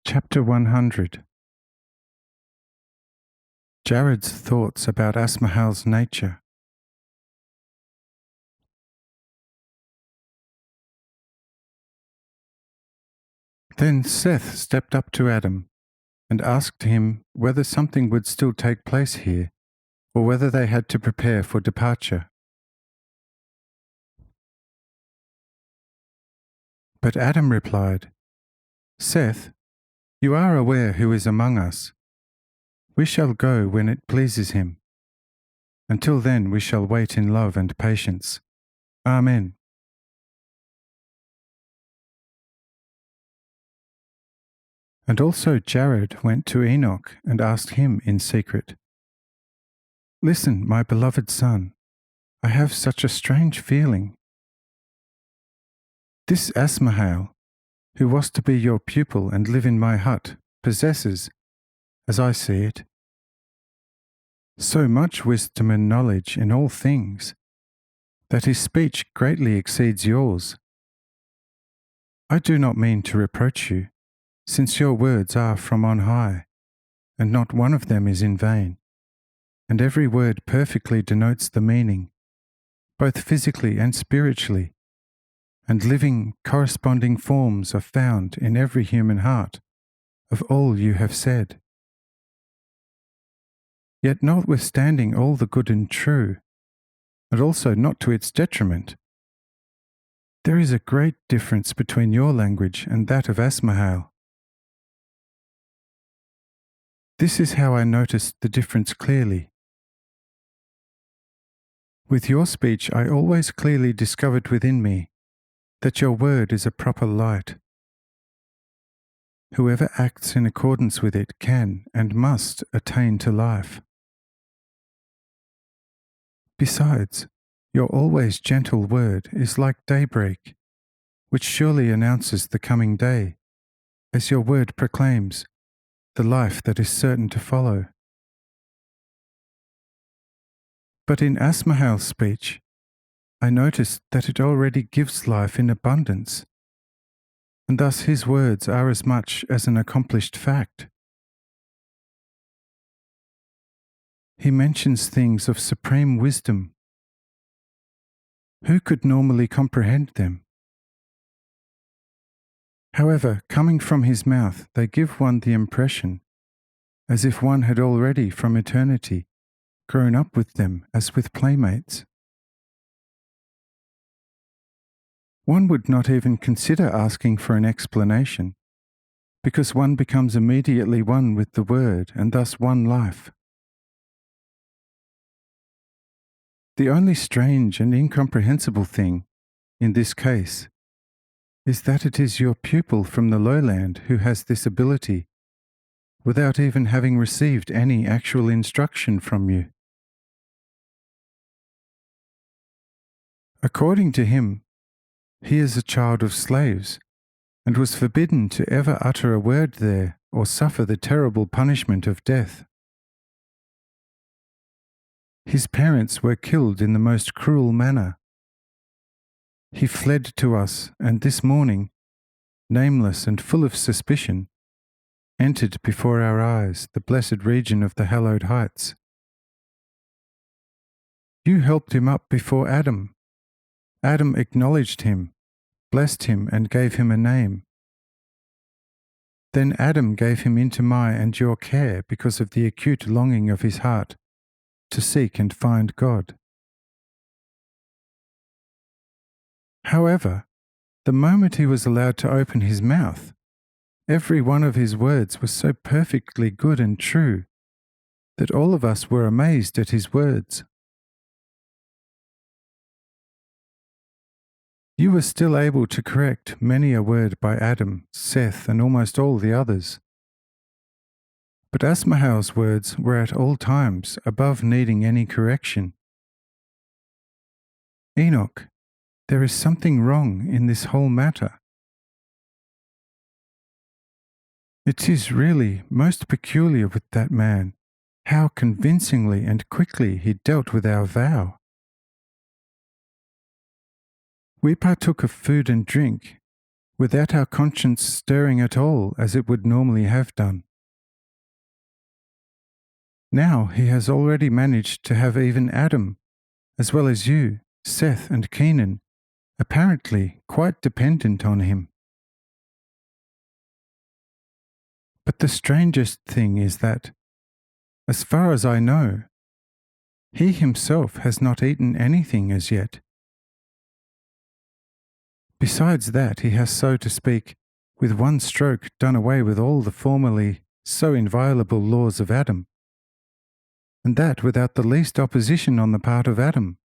Chapter 100. Jared's thoughts about Asmahal's nature. Then Seth stepped up to Adam and asked him whether something would still take place here, or whether they had to prepare for departure. But Adam replied, "Seth, you are aware who is among us. We shall go when it pleases him. Until then we shall wait in love and patience. Amen." And also Jared went to Enoch and asked him in secret, "Listen, my beloved son, I have such a strange feeling. This Asmahal, who was to be your pupil and live in my hut, possesses, as I see it, so much wisdom and knowledge in all things, that his speech greatly exceeds yours. I do not mean to reproach you, since your words are from on high, and not one of them is in vain, and every word perfectly denotes the meaning, both physically and spiritually, and living corresponding forms are found in every human heart of all you have said. Yet notwithstanding all the good and true, and also not to its detriment, there is a great difference between your language and that of Asmahal. This is how I noticed the difference clearly. With your speech I always clearly discovered within me that your word is a proper light. Whoever acts in accordance with it can and must attain to life. Besides, your always gentle word is like daybreak, which surely announces the coming day, as your word proclaims the life that is certain to follow. But in Asmahal's speech, I noticed that it already gives life in abundance, and thus his words are as much as an accomplished fact. He mentions things of supreme wisdom. Who could normally comprehend them? However, coming from his mouth, they give one the impression as if one had already, from eternity, grown up with them as with playmates. One would not even consider asking for an explanation, because one becomes immediately one with the word and thus one life. The only strange and incomprehensible thing, in this case, is that it is your pupil from the lowland who has this ability, without even having received any actual instruction from you. According to him, he is a child of slaves, and was forbidden to ever utter a word there or suffer the terrible punishment of death. His parents were killed in the most cruel manner. He fled to us, and this morning, nameless and full of suspicion, entered before our eyes the blessed region of the hallowed heights. You helped him up before Adam. Adam acknowledged him, blessed him, and gave him a name. Then Adam gave him into my and your care because of the acute longing of his heart to seek and find God. However, the moment he was allowed to open his mouth, every one of his words was so perfectly good and true that all of us were amazed at his words. You were still able to correct many a word by Adam, Seth, and almost all the others. But Asmahal's words were at all times above needing any correction. Enoch, there is something wrong in this whole matter. It is really most peculiar with that man, how convincingly and quickly he dealt with our vow. We partook of food and drink, without our conscience stirring at all as it would normally have done. Now he has already managed to have even Adam, as well as you, Seth and Kenan, apparently quite dependent on him. But the strangest thing is that, as far as I know, he himself has not eaten anything as yet. Besides that, he has, so to speak, with one stroke done away with all the formerly so inviolable laws of Adam, and that without the least opposition on the part of Adam.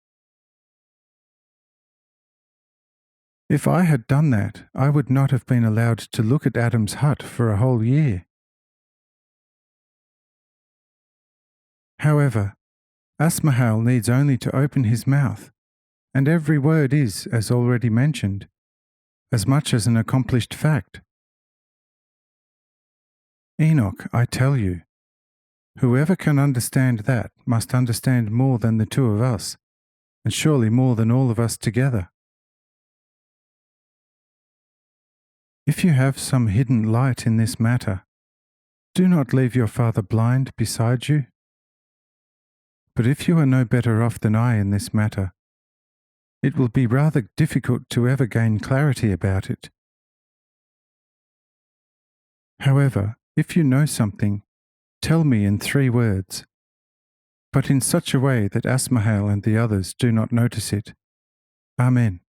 If I had done that, I would not have been allowed to look at Adam's hut for a whole year. However, Asmahel needs only to open his mouth, and every word is, as already mentioned, as much as an accomplished fact. Enoch, I tell you, whoever can understand that must understand more than the two of us, and surely more than all of us together. If you have some hidden light in this matter, do not leave your father blind beside you. But if you are no better off than I in this matter, it will be rather difficult to ever gain clarity about it. However, if you know something, tell me in 3 words, but in such a way that Asmahel and the others do not notice it. Amen.